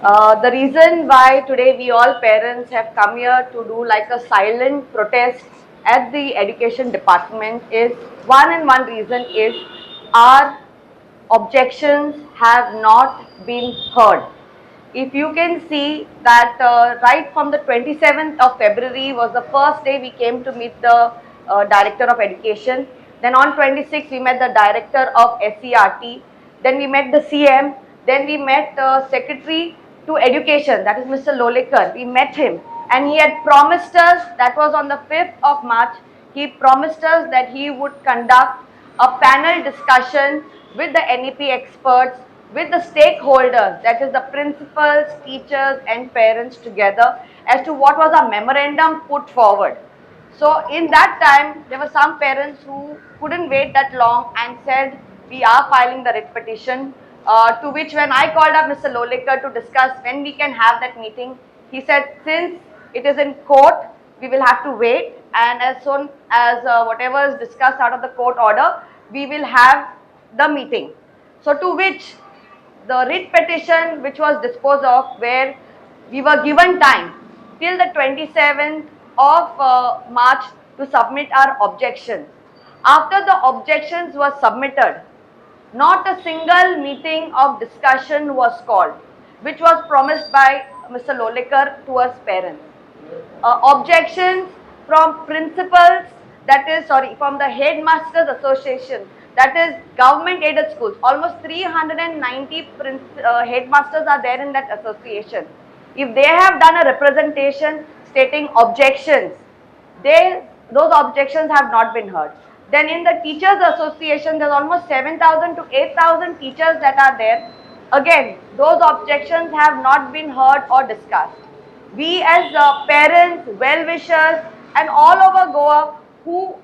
The reason why today we all parents have come here to do like a silent protest at the education department is one reason is our objections have not been heard. If you can see that right from the 27th of February was the first day we came to meet the Director of Education. Then on 26th we met the Director of SCRT. Then we met the CM. Then we met the Secretary to Education, that is Mr. Lolekar. We met him and he had promised us, that was on the 5th of March, he promised us that he would conduct a panel discussion with the NEP experts, with the stakeholders, that is the principals, teachers and parents together, as to what was a memorandum put forward. So in that time, there were some parents who couldn't wait that long and said, we are filing the writ petition, to which when I called up Mr. Lolekar to discuss when we can have that meeting, he said, since it is in court, we will have to wait, and as soon as whatever is discussed out of the court order, we will have the meeting. So to which the writ petition which was disposed of, where we were given time till the 27th of March to submit our objections. After the objections were submitted, not a single meeting of discussion was called, which was promised by Mr. Lolekar to us parents. Objections from principals, that is, sorry, from the Headmasters Association, that is government aided schools. Almost 390 headmasters are there in that association. If they have done a representation stating objections, those objections have not been heard. Then in the teachers association, there's almost 7,000 to 8,000 teachers that are there. Again, those objections have not been heard or discussed. We as parents, well-wishers and all over Goa who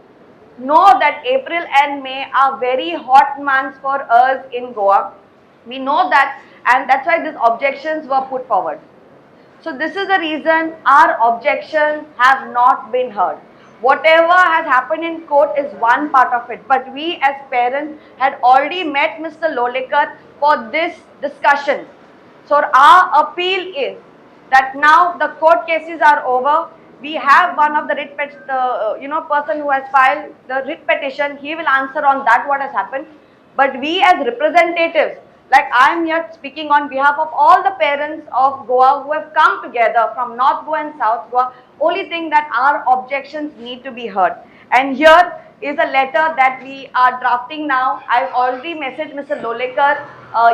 know that April and May are very hot months for us in Goa, we know that, and that's why these objections were put forward. So this is the reason our objections have not been heard. Whatever has happened in court is one part of it, but we as parents had already met Mr. Lolekar for this discussion. So our appeal is that now the court cases are over. We have one of the person who has filed the writ petition. He will answer on that what has happened. But we as representatives, like I am here speaking on behalf of all the parents of Goa who have come together from North Goa and South Goa, only thing that our objections need to be heard. And here is a letter that we are drafting now. I've already messaged Mr. Lolekar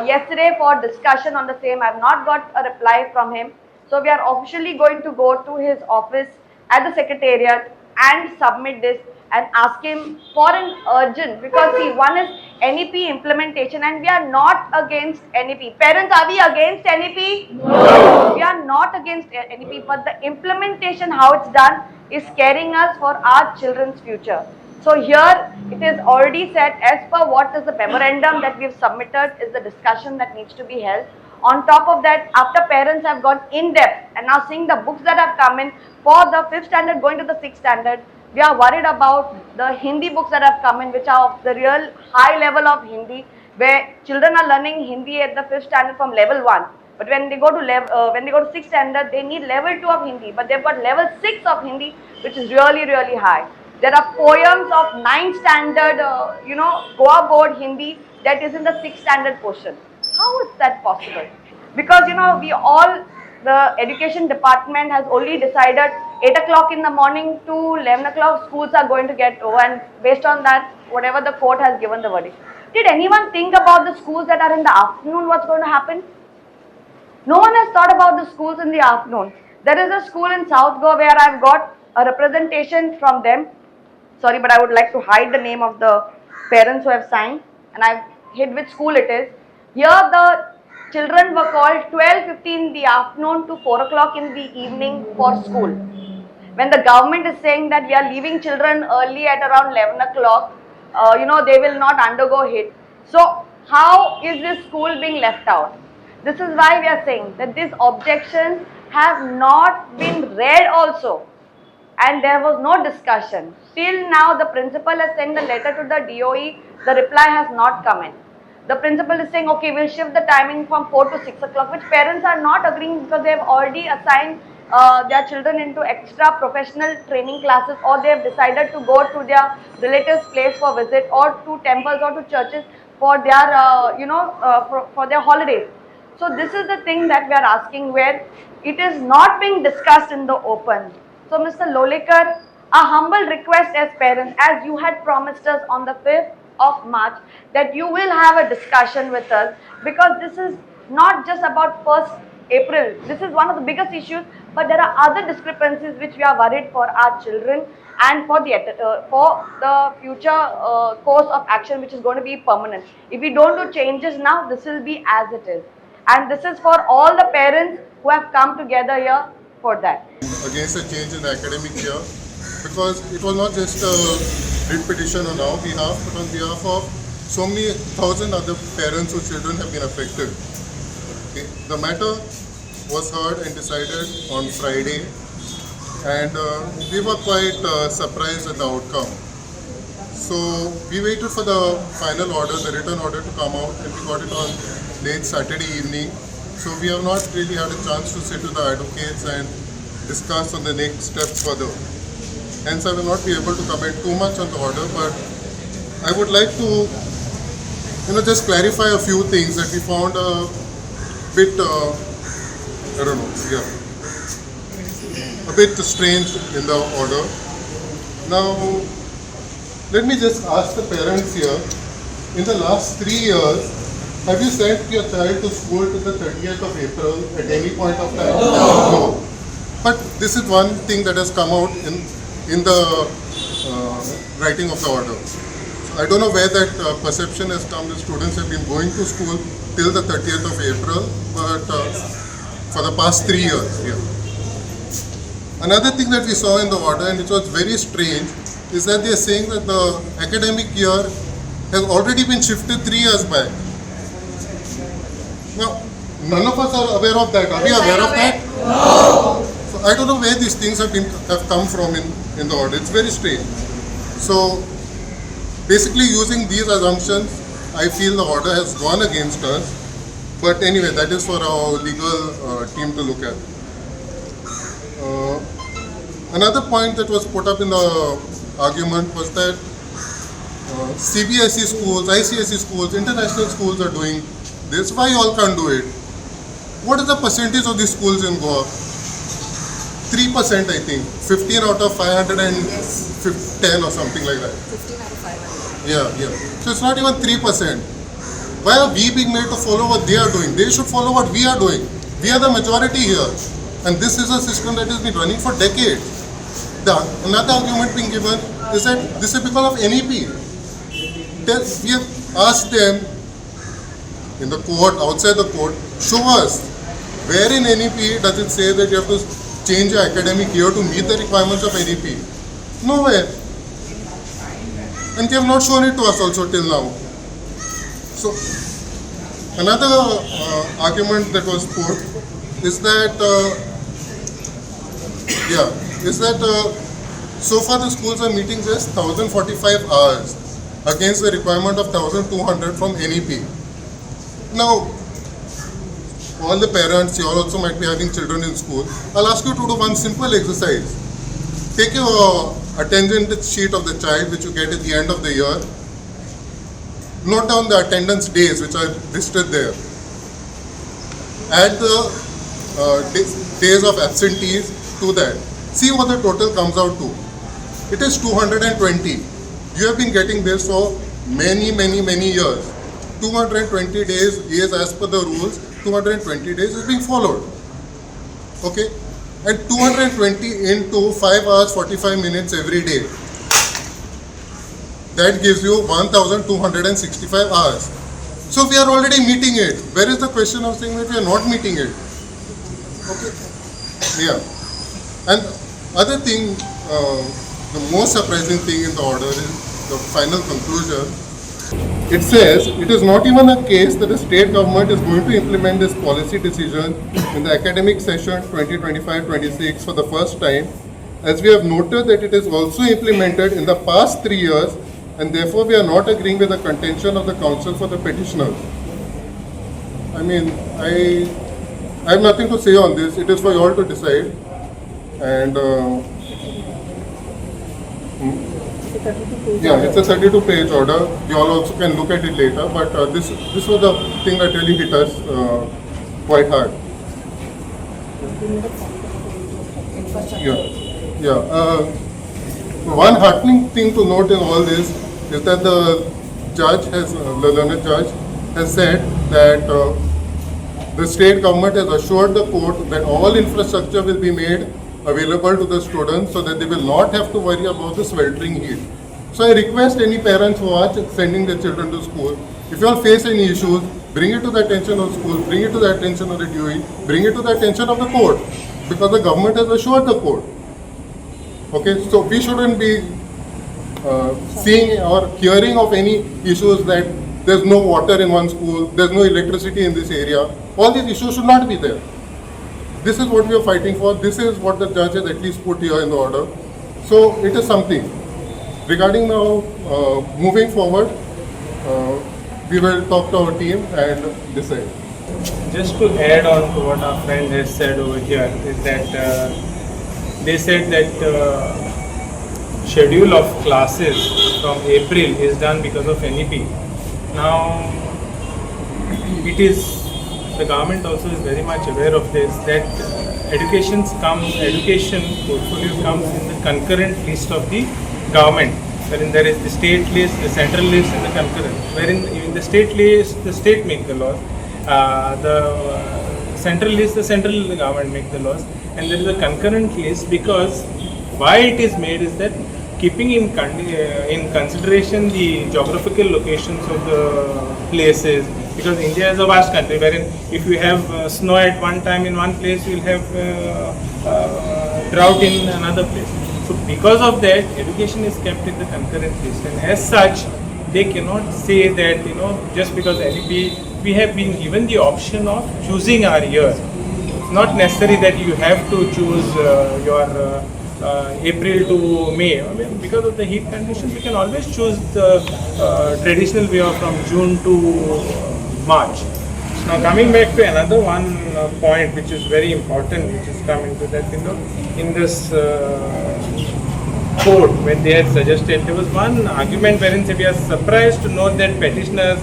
yesterday for discussion on the same. I've not got a reply from him. So we are officially going to go to his office at the secretariat and submit this and ask him for an urgent, because see, one is NEP implementation and we are not against NEP. Parents, are we against NEP? No. We are not against NEP, but the implementation, how it's done, is scaring us for our children's future. So here it is already said, as per what is the memorandum that we have submitted is the discussion that needs to be held. On top of that, after parents have gone in depth and now seeing the books that have come in for the 5th standard going to the 6th standard, we are worried about the Hindi books that have come in, which are of the real high level of Hindi, where children are learning Hindi at the 5th standard from level 1. But when they go to 6th standard, they need level 2 of Hindi, but they've got level 6 of Hindi, which is really, really high. There are poems of 9th standard, Goa board Hindi that is in the 6th standard portion. How is that possible? Because the education department has only decided 8 o'clock in the morning to 11 o'clock schools are going to get over, and based on that, whatever the court has given the verdict. Did anyone think about the schools that are in the afternoon, what's going to happen? No one has thought about the schools in the afternoon. There is a school in South Goa where I've got a representation from them. Sorry, but I would like to hide the name of the parents who have signed, and I've hid which school it is. Here the children were called 12:15 in the afternoon to 4 o'clock in the evening for school. When the government is saying that we are leaving children early at around 11 o'clock, they will not undergo HIT. So how is this school being left out? This is why we are saying that these objections have not been read also, and there was no discussion. Till now the principal has sent the letter to the DOE, the reply has not come in. The principal is saying, okay, we'll shift the timing from 4 to 6 o'clock, which parents are not agreeing because they have already assigned their children into extra professional training classes, or they have decided to go to their relatives' place for visit, or to temples or to churches for their, for their holidays. So this is the thing that we are asking, where it is not being discussed in the open. So Mr. Lolekar, a humble request as parents, as you had promised us on the 5th of March, that you will have a discussion with us, because this is not just about 1st April. This is one of the biggest issues, but there are other discrepancies which we are worried for our children and for the future course of action, which is going to be permanent. If we don't do changes now, this will be as it is. And this is for all the parents who have come together here for that. Against a change in the academic year, because it was not just a writ petition on our behalf, but on behalf of so many thousand other parents whose children have been affected. Okay. The matter was heard and decided on Friday, and we were quite surprised at the outcome. So we waited for the final order, the written order to come out, and we got it on late Saturday evening. So we have not really had a chance to sit with the advocates and discuss on the next steps further. Hence, I will not be able to comment too much on the order, but I would like to, just clarify a few things that we found a bit, a bit strange in the order. Now, let me just ask the parents here, in the last 3 years, have you sent your child to school till the 30th of April at any point of time? No. But this is one thing that has come out in the writing of the order. So I don't know where that perception has come. The students have been going to school till the 30th of April, but for the past 3 years. Yeah. Another thing that we saw in the order, and it was very strange, is that they are saying that the academic year has already been shifted 3 years back. Now, none of us are aware of that. Are we aware of that? No. So I don't know where these things have come from in the order. It's very strange. So basically, using these assumptions, I feel the order has gone against us. But anyway, that is for our legal team to look at. Another point that was put up in the argument was that CBSE schools, ICSE schools, international schools are doing this. Why you all can't do it? What is the percentage of these schools in Goa? 3%, I think. 15 out of 510 or something like that. 15 out of 500. Yeah. So it's not even 3%. Why are we being made to follow what they are doing? They should follow what we are doing. We are the majority here. And this is a system that has been running for decades. Another argument being given is that this is because of NEP. We have asked them in the court, outside the court, show us where in NEP does it say that you have to change your academic year to meet the requirements of NEP. Nowhere. And they have not shown it to us also till now. So, another argument that was put is that, so far the schools are meeting just 1,045 hours against the requirement of 1,200 from NEP. Now, all the parents, you all also might be having children in school. I'll ask you to do one simple exercise. Take your attendance sheet of the child, which you get at the end of the year. Note down the attendance days, which are listed there. Add the days of absentees to that. See what the total comes out to. It is 220. You have been getting this for many years. 220 days is as per the rules. 220 days is being followed. Okay? And 220 into 5 hours 45 minutes every day. That gives you 1,265 hours. So we are already meeting it. Where is the question of saying that we are not meeting it? Okay? Yeah. And other thing, the most surprising thing in the order is the final conclusion. It says it is not even a case that the state government is going to implement this policy decision in the academic session 2025-26 for the first time, as we have noted that it is also implemented in the past 3 years and therefore we are not agreeing with the contention of the counsel for the petitioners. I mean, I have nothing to say on this. It is for you all to decide. And yeah, it's a 32-page order. You all also can look at it later. But this was the thing that really hit us quite hard. Yeah. One heartening thing to note in all this is that the learned judge has said that the state government has assured the court that all infrastructure will be made available to the students so that they will not have to worry about the sweltering heat. So I request any parents who are sending their children to school, if you all face any issues, bring it to the attention of school, bring it to the attention of the DOE, bring it to the attention of the court, because the government has assured the court. Okay, so we shouldn't be seeing or hearing of any issues that there's no water in one school, there's no electricity in this area. All these issues should not be there. This is what we are fighting for. This is what the judge has at least put here in the order. So it is something. Regarding now moving forward, we will talk to our team and decide. Just to add on to what our friend has said over here is that they said that schedule of classes from April is done because of NEP. Now, it is, the government also is very much aware of this, that education portfolio comes in the concurrent list of the government, wherein there is the state list, the central list and the concurrent, wherein in the state list, the state make the laws, the central list, the central government make the laws, and there is a concurrent list because why it is made is that keeping in consideration the geographical locations of the places, because India is a vast country wherein if you have snow at one time in one place, you will have drought in another place. So because of that, education is kept in the concurrent list, and as such, they cannot say that, just because NEP, we have been given the option of choosing our year. It's not necessary that you have to choose your April to May. I mean, because of the heat conditions, we can always choose the traditional way of from June to March. Now coming back to another one point which is very important, which is coming to that, in this court when they had suggested, there was one argument wherein we are surprised to know that petitioners,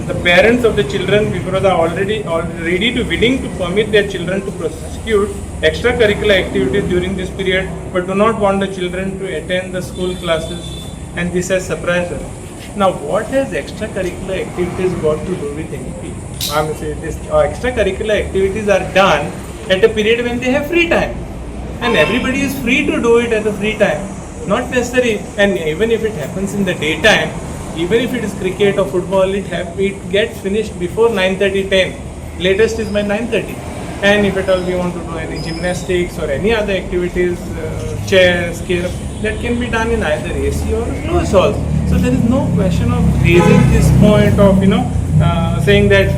the parents of the children, because are already ready to willing to permit their children to prosecute extracurricular activities during this period, but do not want the children to attend the school classes, and this has surprised us. Now, what has extracurricular activities got to do with NEP? I mean, say this extracurricular activities are done at a period when they have free time, and everybody is free to do it at the free time. Not necessary, and even if it happens in the daytime, even if it is cricket or football, it gets finished before 9:30, 10. Latest is by 9:30. And if at all we want to do any gymnastics or any other activities, chess, carrom, that can be done in either AC or closed halls. So there is no question of raising this point of, saying that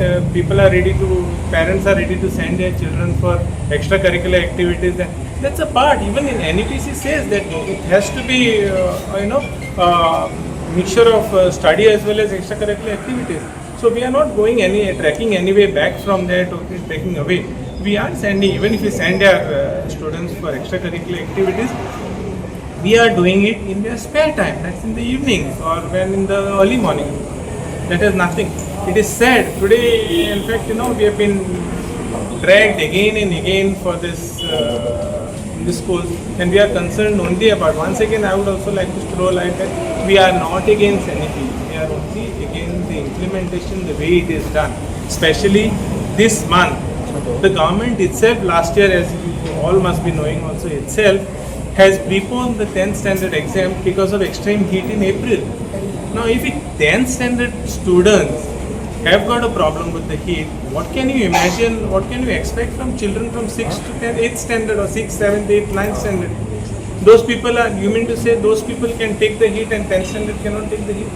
parents are ready to send their children for extracurricular activities. That's a part. Even in NEPC says that it has to be, mixture of study as well as extracurricular activities. So we are not tracking any way back from that or taking away. We are sending, even if we send our students for extracurricular activities, we are doing it in their spare time. That's in the evenings or when in the early morning. That is nothing. It is sad. Today, in fact, we have been dragged again and again for this in the schools, and we are concerned only about, once again I would also like to throw light that we are not against anything. We are only against the implementation, the way it is done. Especially this month. The government itself last year, as you all must be knowing also itself, has preponed the 10th standard exam because of extreme heat in April. Now if 10th standard students have got a problem with the heat, what can you imagine, what can you expect from children from 6th to 10th, 8th standard or 6th, 7th, 8th, 9th standard? Those people you mean to say those people can take the heat and 10th standard cannot take the heat?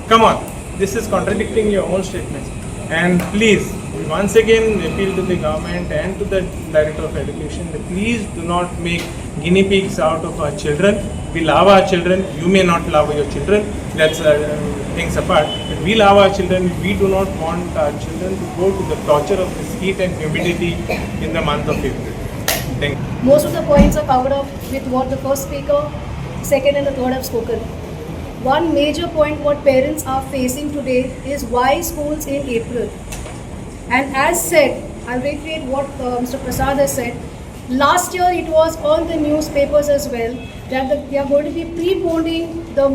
Come on, this is contradicting your own statements. And please, once again appeal to the government and to the Director of Education that please do not make guinea pigs out of our children. We love our children. You may not love your children. That's things apart. But we love our children. We do not want our children to go to the torture of this heat and humidity in the month of April. Thank you. Most of the points are covered up with what the first speaker, second and the third have spoken. One major point what parents are facing today is why schools in April. And as said, I'll reiterate what Mr. Prasad has said. Last year it was on the newspapers as well that they are going to be preponing the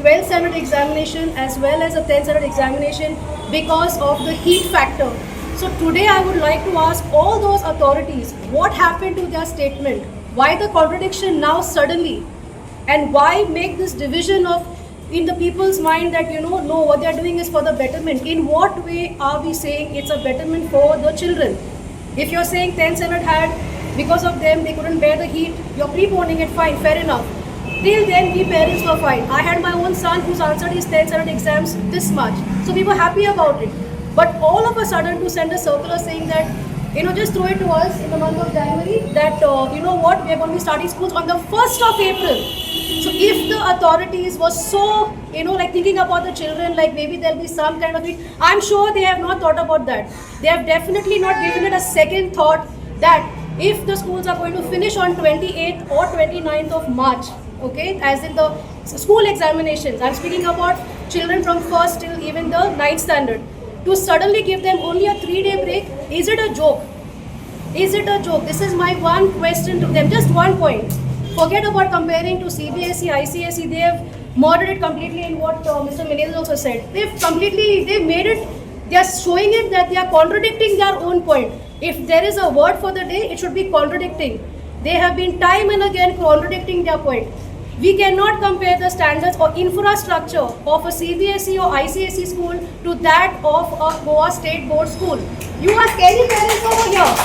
12th standard examination as well as the 10th standard examination because of the heat factor. So today I would like to ask all those authorities what happened to their statement? Why the contradiction now suddenly? And why make this division of in the people's mind that no, what they are doing is for the betterment? In what way are we saying it's a betterment for the children? If you're saying 10th standard had, because of them they couldn't bear the heat, you're preponing it, fine, fair enough. Till then we parents were fine. I had my own son who's answered his 10th standard exams this much. So we were happy about it. But all of a sudden to send a circular saying that, just throw it to us in the month of January that, we are going to be starting schools on the 1st of April. So if the authorities were so, thinking about the children, like maybe there'll be some kind of it, I'm sure they have not thought about that. They have definitely not given it a second thought that if the schools are going to finish on 28th or 29th of March, okay, as in the school examinations, I'm speaking about children from 1st till even the 9th standard, to suddenly give them only a 3-day break, is it a joke? Is it a joke? This is my one question to them, just one point. Forget about comparing to CBSE, ICSE, they have murdered it completely in what Mr. Menez also said. They've made it, they are showing it that they are contradicting their own point. If there is a word for the day, it should be contradicting. They have been time and again contradicting their point. We cannot compare the standards or infrastructure of a CBSE or ICSE school to that of a Goa State Board school. You ask any parents over here.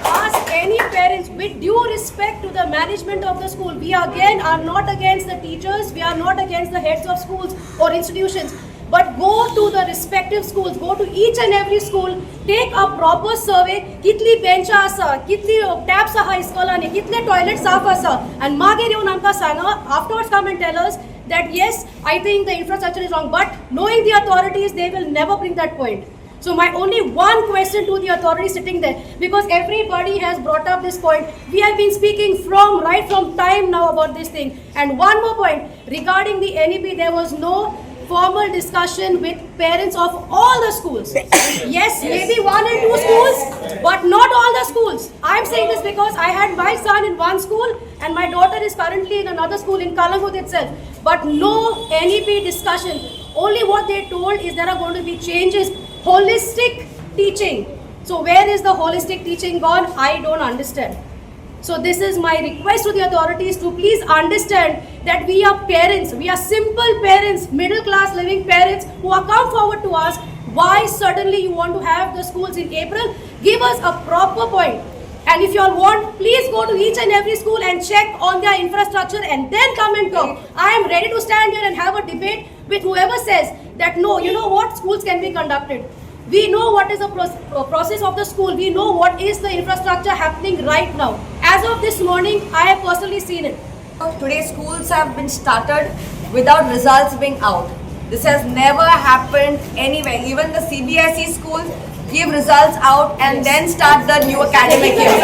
Ask any parents with due respect to the management of the school. We again are not against the teachers. We are not against the heads of schools or institutions. But go to the respective schools, go to each and every school, take a proper survey, kitli bench asa, kitli taps aha iskolani, kitne toilets saaf asa, and mage reun amka sanga, afterwards come and tell us that yes, I think the infrastructure is wrong, but knowing the authorities, they will never bring that point. So my only one question to the authorities sitting there, because everybody has brought up this point, we have been speaking right from time now about this thing. And one more point, regarding the NEP, there was no formal discussion with parents of all the schools. Yes, maybe 1 and 2 schools, but not all the schools. I'm saying this because I had my son in one school and my daughter is currently in another school in Kalangud itself. But no NEP discussion. Only what they told is there are going to be changes. Holistic teaching. So where is the holistic teaching gone? I don't understand. So this is my request to the authorities to please understand that we are parents, we are simple parents, middle class living parents who are come forward to ask why suddenly you want to have the schools in April. Give us a proper point. And if you all want, please go to each and every school and check on their infrastructure and then come and talk. I am ready to stand here and have a debate with whoever says that no, you know what, schools can be conducted. We know what is the process of the school. We know what is the infrastructure happening right now. As of this morning, I have personally seen it. Today schools have been started without results being out. This has never happened anywhere. Even the CBSE schools give results out and then start the new academic year.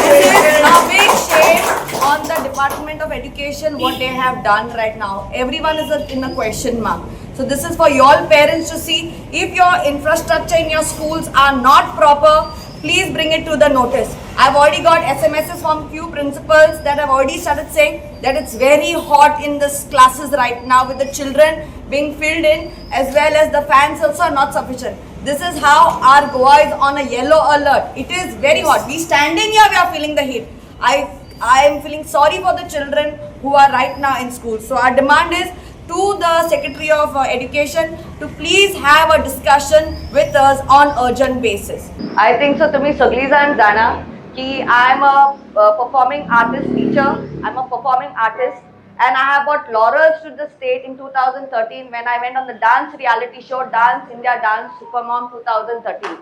This is a big shame on the Department of Education what they have done right now. Everyone is in a question mark. So this is for your parents to see. If your infrastructure in your schools are not proper, please bring it to the notice. I've already got SMSs from few principals that have already started saying that it's very hot in the classes right now with the children being filled in, as well as the fans also are not sufficient. This is how our Goa is on a yellow alert. It is very hot. We standing here, we are feeling the heat. I am feeling sorry for the children who are right now in school. So our demand is to the Secretary of Education to please have a discussion with us on urgent basis. I think so. तुम्ही सगळी जण जाणा की I am a performing artist teacher. I am a performing artist and I have brought laurels to the state in 2013 when I went on the dance reality show Dance India Dance Supermom 2013.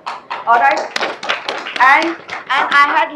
All right, and I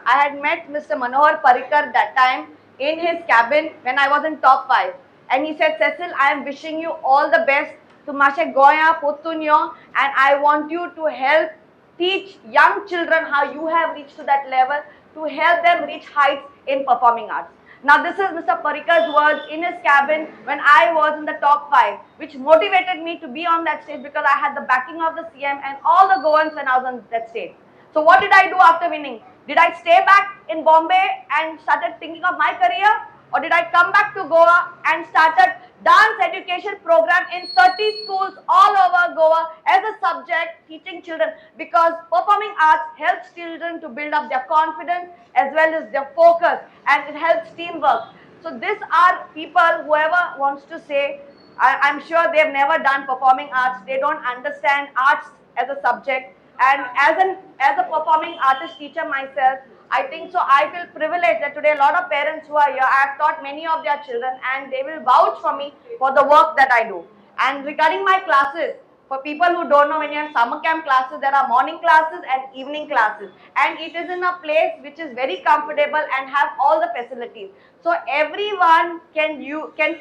had met Mr. Manohar Parrikar that time in his cabin when I was in top 5, and he said, Cecil, I am wishing you all the best to Mashe Goya Potunyo, and I want you to help teach young children how you have reached to that level, to help them reach heights in performing arts. Now this is Mr. Parrikar's words in his cabin when I was in the top 5, which motivated me to be on that stage because I had the backing of the CM and all the Goans when I was on that stage. So what did I do after winning? Did I stay back in Bombay and started thinking of my career? Or did I come back to Goa and started dance education program in 30 schools all over Goa as a subject teaching children, because performing arts helps children to build up their confidence as well as their focus, and it helps teamwork. So these are people, whoever wants to say, I'm sure they've never done performing arts, they don't understand arts as a subject. And as a performing artist teacher myself, I think so I feel privileged that today a lot of parents who are here, I have taught many of their children and they will vouch for me for the work that I do. And regarding my classes, for people who don't know, when you have summer camp classes, there are morning classes and evening classes. And it is in a place which is very comfortable and have all the facilities. So everyone can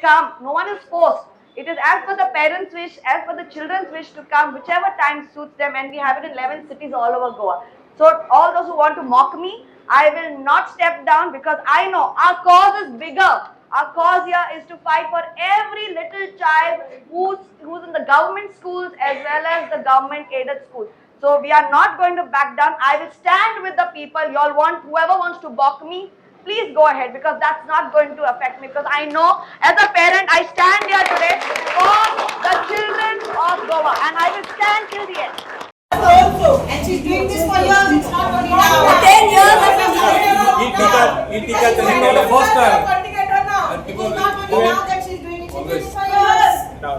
come, no one is forced. It is as per the parents' wish, as per the children's wish to come, whichever time suits them, and we have it in 11 cities all over Goa. So all those who want to mock me, I will not step down, because I know our cause is bigger. Our cause here is to fight for every little child who's in the government schools as well as the government aided schools. So we are not going to back down. I will stand with the people. Whoever wants to mock me, please go ahead, because that's not going to affect me, because I know as a parent I stand here today for the children of Goa, and I will stand till the end. And she's doing this for years, it's not only now. 10 years It took the first time. It is not only now that she's doing it, she's doing it for years.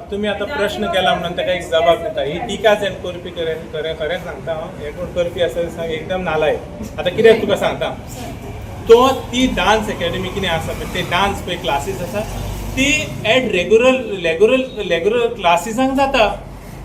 तुम्ही आता प्रश्न केला म्हणून ताका एक जबाब दिता. ही टिकाच N करपी खरें सांगता हांव, हे कोण करपी आसा सांग एकदम नालायक. आता कित्याक तुका सांगता, तो ती डान्स अकॅडमी कितें आसा पळय, ते डान्स पळय क्लासीस आसा ती एट रेग्युलर क्लासीसांक जाता,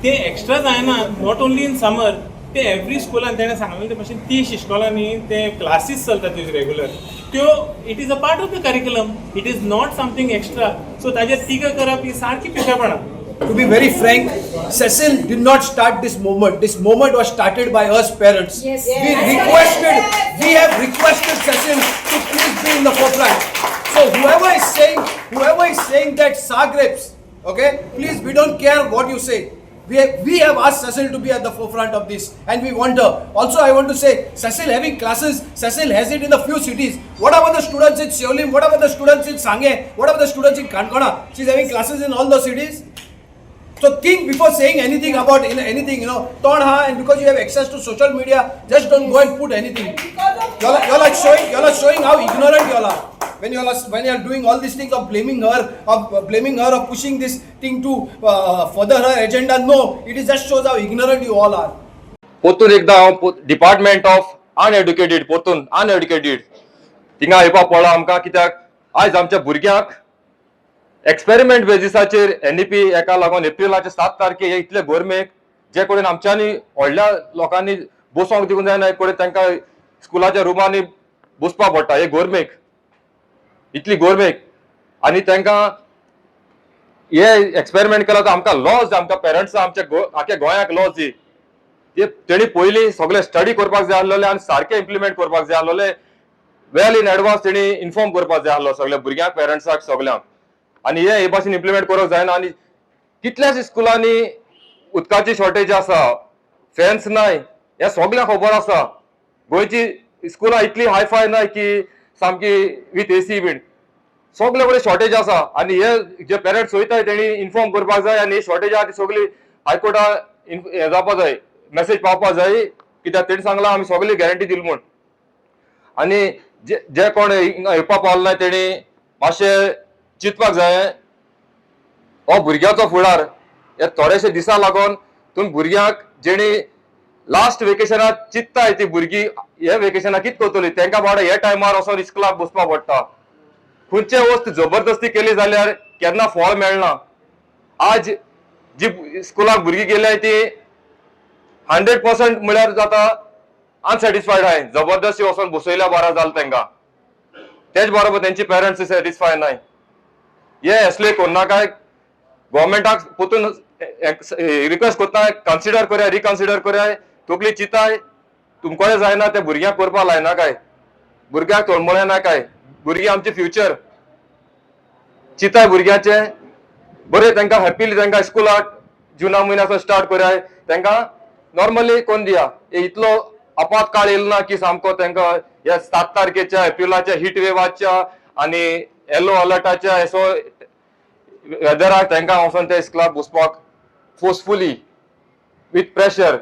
ते एक्स्ट्रा जायना. नॉट ओन्ली इन समर, ते एवरी स्कुलान तेणें सांगलें ते भशेन 30 इश्कोलांनी ते क्लासीस चलतात तुजे रेग्युलर, त्यो it is a part of the curriculum, it is not something extra. So ताजेर टिका करप ही सारकी पिशेपणां. To be very frank, Cecil did not start this movement. This movement was started by us parents. Yes. We have requested Cecil to please be in the forefront. So whoever is saying that Sagrapes, okay, please, we don't care what you say. We have asked Cecil to be at the forefront of this, and we want her. Also, I want to say, Cecil having classes, Cecil has it in a few cities. What about the students in Seolim? What about the students in Sangye? What about the students in Kankana? She's having classes in all those cities. So think before saying anything about anything, turn her, and because you have access to social media, just don't go and put anything. Y'all are showing how ignorant y'all are. When you are doing all these things of blaming her, of pushing this thing to further her agenda. No, it is just shows how ignorant you all are. पोतून एकदा हांव department of अनएड्युकेटेड पोतून अनएड्युकेटेड थिंगा येवपा पडला आमकां, कित्याक आयज आमच्या भुरग्यांक एक्सपेरिमेंट बेजिसाचेर NEP एका लागून एप्रिलाचे 7 तारखे हे इतले गोरमेक जे कडेन आमच्यांनी व्हडल्या लोकांनी बसोंक दिवंक जायना, एक कडेन तांकां स्कुलाच्या रुमांनी बसपा पडटा, हे गोरमेक इतली गोरमेक, आनी तांकां हे एक्सपेरिमेंट केला तर आमकां लॉस, आमकां पेरंट्सां आमच्या आख्या गोंयाक लॉस दी. तेणी पयलीं सगळे स्टडी करपाक जाय आसलेले आनी सारके इम्प्लिमेंट करपाक जाय आसलेले, वेल इन एडवान्स तेणी इन्फॉर्म करपाक जाय आसलो सगळ्या भुरग्यांक, पेरंट्साक, सगळ्यांक. आनी हे भाशेन इम्प्लिमेंट करप जायना. आनी कितल्याच स्कुलांनी उदकाची शॉर्टेज आसा, फॅन्स नाय, हे सगळ्यांक खबर आसा. गोंयची स्कुलां इतली हायफाय नाय की सामकी विथ AC बीन, सगळे कडेन शॉर्टेज आसा. आनी हे जे पेरंट्स वयताय तेणी इन्फॉर्म करपाक जाय, आनी शॉर्टेज आहा ती सगळी हायकोर्टान हे जावपा जाय, मेसेज पावपा जाय, कित्याक तेणी सांगलां आमी सगळी गॅरंटी दिली म्हूण. आनी जे कोण येवपा पावले नाय तेणी मातशें चिंतपाक जाय. हो भुरग्याचो फुडार, हे थोडेशे दिसा लागून तुम्ही भुरग्यांक जेणी लास्ट वेकेशनाक चिंतताय ती भुरगीं हे वेकेशनाक कितें करतली, तांकां बाबा हे टायमार वचून इस्कुलाक बसपा पडटा. खंयचे वस्त जबरदस्ती केली जाल्यार केन्ना फळ मेळना. आज जी स्कुलाक भुरगीं गेल्याय ती 100% म्हळ्यार जाता अनसॅटिस्फायड आहाय. जबरदस्ती वचून बसयल्या बरा जालें तांकां. तेच बरोबर तेंची पेरंट्स सॅटिस्फाय नाय. हे असले कोन्नाकाय गव्हर्मेंटाक पोतून रिक्वेस्ट कोत्ता, कन्सिडर करया, रिकन्सिडर करया. तकली चिताय तुमकोय जायना ते भुरग्यांक करपा लायना काय, भुरग्यांक तळमळे ना काय. भुरगीं आमचे फ्युचर चिताय भुरग्याचे बरे. तांकां हॅपीली तांकां स्कुलाक जुना म्हयन्याचो स्टार्ट करया. तांकां नॉर्मली कोण दिया. इतलो आपातकाळ येयलो ना की सामको तांकां ह्या 7 तारखेच्या एप्रिलाच्या हीट वेवाच्या आनी येलो अलर्टाच्या असो वेदराक तांकां वचोन ते स्कुलाक बसपाक forcefully with pressure.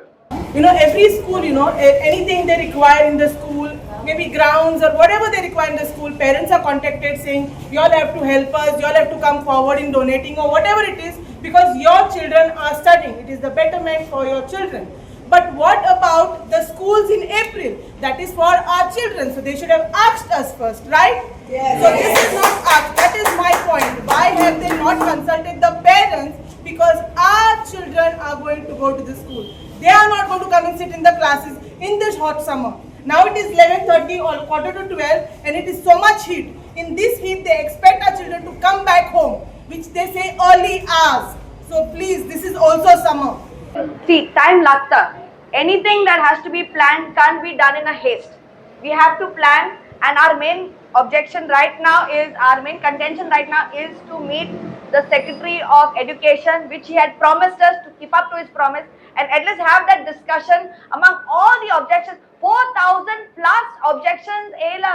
You know, every school, you know, anything they require in the school, maybe grounds or whatever they require in the school, parents are contacted saying, you all have to help us, you all have to come forward in donating or whatever it is, because your children are studying. It is the betterment for your children. But what about the schools in April? That is for our children, so they should have asked us first, right? Yes. So this is not asked. That is my point. Why have they not consulted the parents? Because our children are going to go to the school. They are not going to come and sit in the classes in this hot summer. Now it is 11:30 or quarter to 12 and it is so much heat. In this heat they expect our children to come back home, which they say early hours. So please, this is also summer. See, time lagta. Anything that has to be planned can't be done in a haste. We have to plan, and our main objection right now is, our main contention right now is to meet the Secretary of Education, which he had promised us to keep up to his promise, and at least have that discussion among all the objections. 4,000 plus objections, Ayla.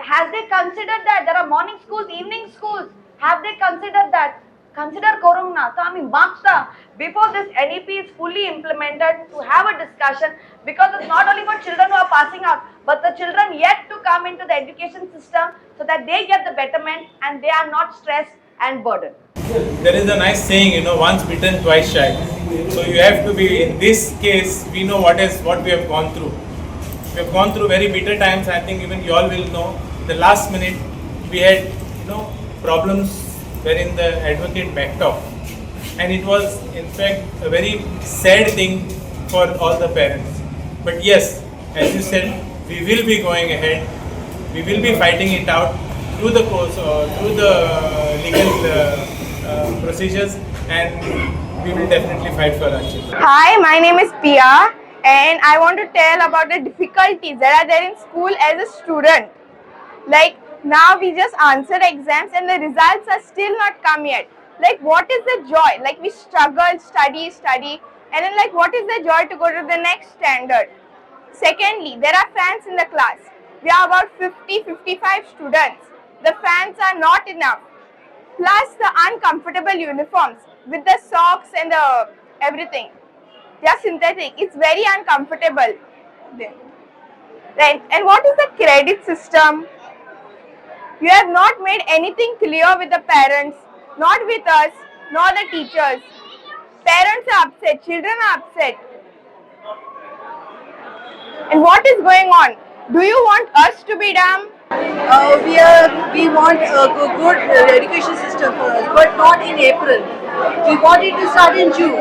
Has they considered that? There are morning schools, evening schools. Have they considered that? Consider Korumna. So I mean, Maksa, before this NEP is fully implemented, to have a discussion, because it's not only for children who are passing out, but the children yet to come into the education system, so that they get the betterment and they are not stressed and burdened. There is a nice saying, you know, once bitten, twice shy. So you have to be, in this case, we know what we have gone through. We have gone through very bitter times. I think even you all will know. The last minute, we had, you know, problems wherein the advocate backed off. And it was, in fact, a very sad thing for all the parents. But yes, as you said, we will be going ahead. We will be fighting it out through the course or through the legal procedures, and we will definitely fight for our children. Hi, my name is Pia, and I want to tell about the difficulties that are there in school as a student. Like, now we just answered exams and the results are still not come yet. Like, what is the joy? Like, we struggle, study, and then like, what is the joy to go to the next standard? Secondly, there are fans in the class. We are about 50-55 students. The fans are not enough. Plus the uncomfortable uniforms with the socks and the everything. They are synthetic. It's very uncomfortable. Right. And what is the credit system? You have not made anything clear with the parents, not with us, nor the teachers. Parents are upset, children are upset. And what is going on? Do you want us to be dumb? We want a good education system for us, but not in April. We want it to start in June.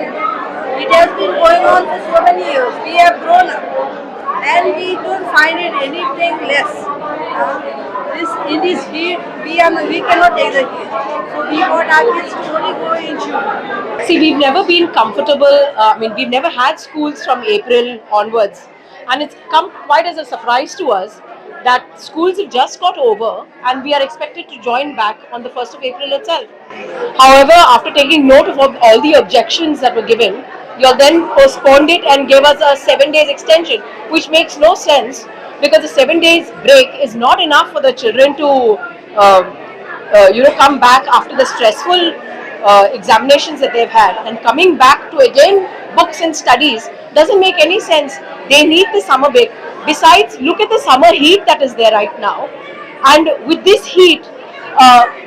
It has been going on for so many years. We have grown up, and we don't find it anything less. In this heat, we cannot take the heat. So we want our kids to only go in June. See, we've never been comfortable. We've never had schools from April onwards, and it's come quite as a surprise to us that schools have just got over and we are expected to join back on the 1st of April itself. However, after taking note of all the objections that were given, you all then postponed it and gave us a 7 days extension, which makes no sense, because the 7 days break is not enough for the children to come back after the stressful examinations that they've had, and coming back to again books and studies doesn't make any sense. They need the summer break. Besides, look at the summer heat that is there right now, and with this heat,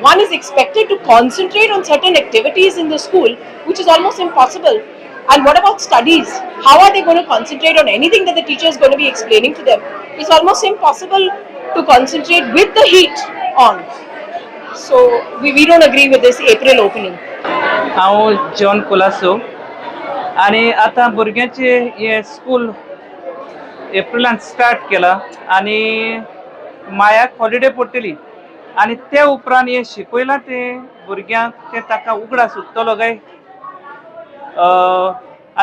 one is expected to concentrate on certain activities in the school, which is almost impossible. And what about studies? How are they going to concentrate on anything that the teacher is going to be explaining to them? It's almost impossible to concentrate with the heat on. So we don't agree with this April opening. हांव John Colaco आनी आतां भुरग्यांचे हे school एप्रिलान start केला आनी मायाक holiday पडटली आनी ते उपरांत हे शिकयलां ते भुरग्यांक ते ताका उगडास उरतलो काय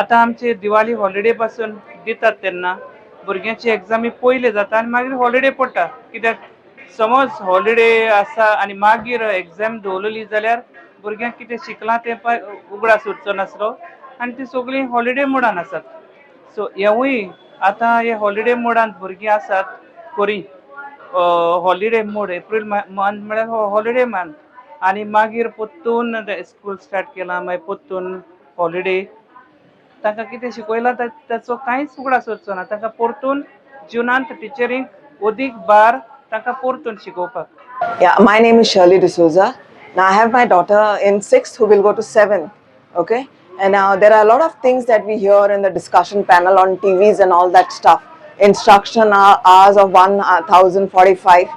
आतां आमचे दिवाळी हॉलिडे पासून दितात तेन्ना भुरग्यांची एग्जामी पयले जाता आनी मागीर हॉलिडे पडटा कित्याक समज हॉलिडे आसा आनी मागीर एग्जाम दवरली जाल्यार भुरग्यांक कितें शिकलां तें उगडास उरचो नासलो आनी ती सगळीं हॉलिडे मोडान आसात सो हेवूय आतां हे हॉलिडे मोडान भुरगीं आसात कोरी हॉलिडे मोड एप्रील मंथ म्हळ्यार हॉलिडे मंथ आनी मागीर परतून स्कूल स्टार्ट केलां मागीर परतून हॉलिडे तांकां कितें शिकयलां ताचो कांयच उगडास उरचो ना तांकां परतून जुनांत टिचरींक ओदीक बार तांकां परतून शिकोवपाक. Yeah, my name is Shirley D'Souza. Now I have my daughter in 6th who will go to 7th. Okay, and now there are a lot of things that we hear in the discussion panel on TVs and all that stuff. Instruction hours of 1045.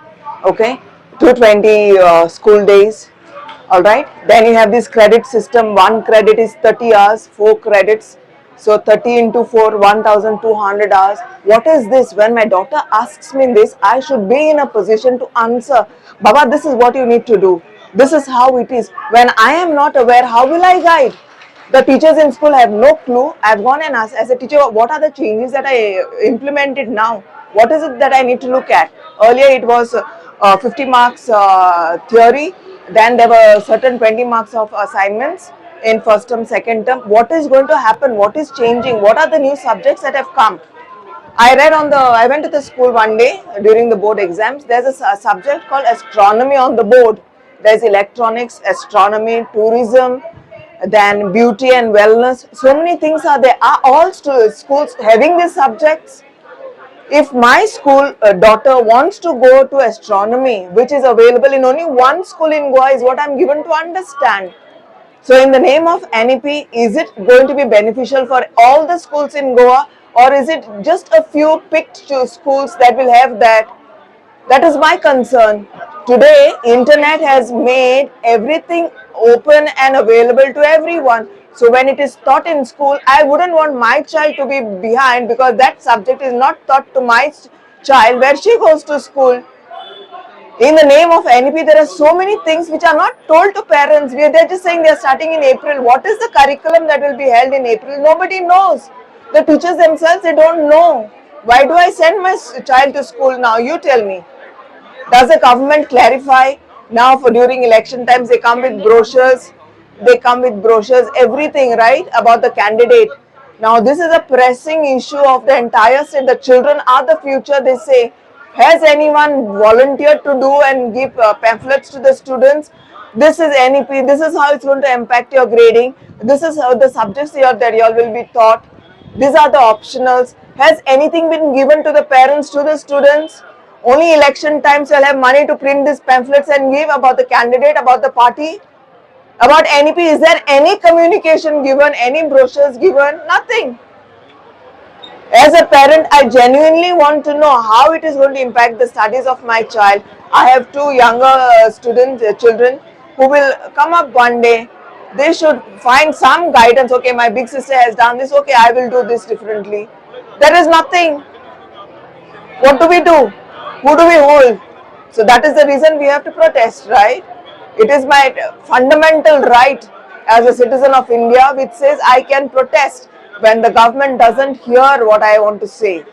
Okay, 220 school days. All right. Then you have this credit system. One credit is 30 hours, 4 credits. So 30 into 4, 1200 hours. What is this? When my daughter asks me this, I should be in a position to answer, Baba, this is what you need to do. This is how it is. When I am not aware, how will I guide? The teachers in school have no clue. I have gone and asked as a teacher, what are the changes that I implemented now? What is it that I need to look at? Earlier it was 50 marks theory. Then there were certain 20 marks of assignments in first term, second term. What is going to happen? What is changing? What are the new subjects that have come? I went to the school one day during the board exams. There's a subject called astronomy on the board. There's electronics, astronomy, tourism, then beauty and wellness. So many things are there. Are all schools having these subjects? If my school daughter wants to go to astronomy, which is available in only one school in Goa, is what I'm given to understand. So in the name of NEP, is it going to be beneficial for all the schools in Goa, or is it just a few picked schools that will have that? That is my concern. Today, internet has made everything open and available to everyone. So when it is taught in school, I wouldn't want my child to be behind because that subject is not taught to my child where she goes to school. In the name of NEP, there are so many things which are not told to parents. They're just saying they're starting in April. What is the curriculum that will be held in April? Nobody knows. The teachers themselves, they don't know. Why do I send my child to school now? You tell me. Does the government clarify? Now during election times, they come with brochures. Everything, right, about the candidate. Now this is a pressing issue of the entire state. The children are the future, they say. Has anyone volunteered to do and give pamphlets to the students? This is NEP, this is how it's going to impact your grading. This is how the subjects that you all will be taught. These are the optionals. Has anything been given to the parents, to the students? Only election times you'll have money to print these pamphlets and give about the candidate, about the party. About NEP, is there any communication given, any brochures given? Nothing. As a parent, I genuinely want to know how it is going to impact the studies of my child. I have 2 younger children who will come up one day. They should find some guidance. Okay, my big sister has done this. Okay, I will do this differently. There is nothing. What do we do? Who do we hold? So that is the reason we have to protest, right? It is my fundamental right as a citizen of India which says I can protest when the government doesn't hear what I want to say.